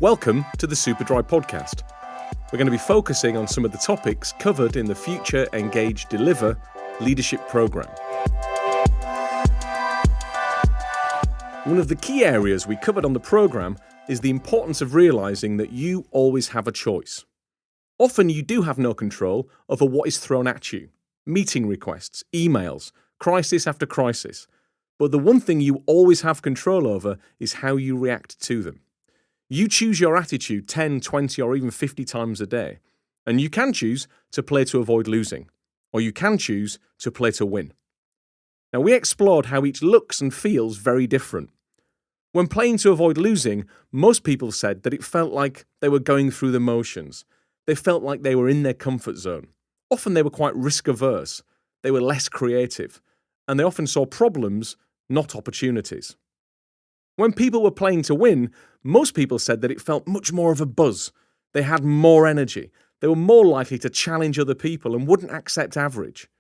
Welcome to the Superdry podcast. We're going to be focusing on some of the topics covered in the Future, Engage, Deliver leadership program. One of the key areas we covered on the program is the importance of realizing that you always have a choice. Often you do have no control over what is thrown at you. Meeting requests, emails, crisis after crisis. But the one thing you always have control over is how you react to them. You choose your attitude 10, 20 or even 50 times a day. And you can choose to play to avoid losing. Or you can choose to play to win. Now we explored how each looks and feels very different. When playing to avoid losing, most people said that it felt like they were going through the motions. They felt like they were in their comfort zone. Often they were quite risk averse. They were less creative. And they often saw problems, not opportunities. When people were playing to win, most people said that it felt much more of a buzz. They had more energy. They were more likely to challenge other people and wouldn't accept average.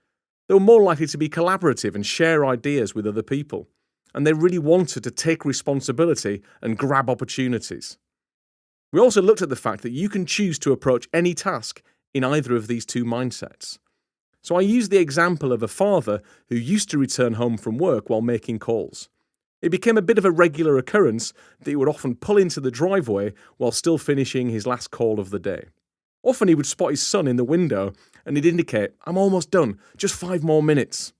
They were more likely to be collaborative and share ideas with other people. And they really wanted to take responsibility and grab opportunities. We also looked at the fact that you can choose to approach any task in either of these two mindsets. So I used the example of a father who used to return home from work while making calls. It became a bit of a regular occurrence that he would often pull into the driveway while still finishing his last call of the day. Often he would spot his son in the window and he'd indicate, "I'm almost done, just 5 more minutes."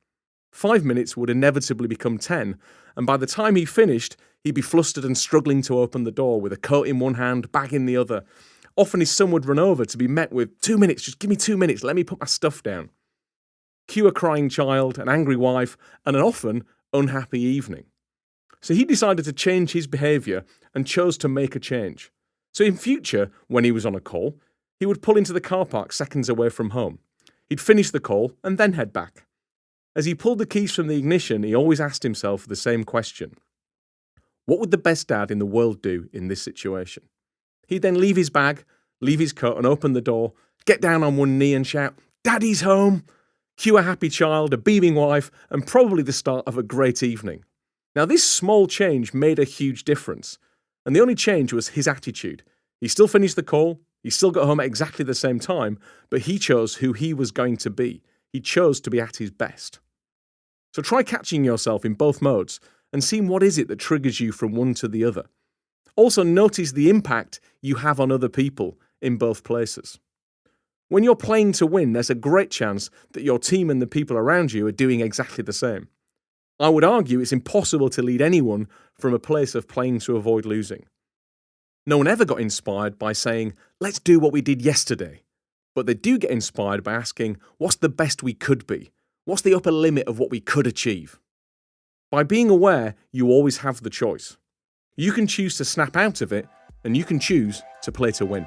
5 minutes would inevitably become 10, and by the time he finished, he'd be flustered and struggling to open the door with a coat in one hand, bag in the other. Often his son would run over to be met with, 2 minutes, just give me 2 minutes, let me put my stuff down. Cue a crying child, an angry wife, and an often unhappy evening. So he decided to change his behaviour and chose to make a change. So in future, when he was on a call, he would pull into the car park seconds away from home. He'd finish the call and then head back. As he pulled the keys from the ignition, he always asked himself the same question. What would the best dad in the world do in this situation? He'd then leave his bag, leave his coat and open the door, get down on one knee and shout, "Daddy's home!" Cue a happy child, a beaming wife, and probably the start of a great evening. Now this small change made a huge difference. And the only change was his attitude. He still finished the call, he still got home at exactly the same time, but he chose who he was going to be. He chose to be at his best. So try catching yourself in both modes and seeing what is it that triggers you from one to the other. Also notice the impact you have on other people in both places. When you're playing to win, there's a great chance that your team and the people around you are doing exactly the same. I would argue it's impossible to lead anyone from a place of playing to avoid losing. No one ever got inspired by saying, "Let's do what we did yesterday." But they do get inspired by asking, what's the best we could be? What's the upper limit of what we could achieve? By being aware, you always have the choice. You can choose to snap out of it, and you can choose to play to win.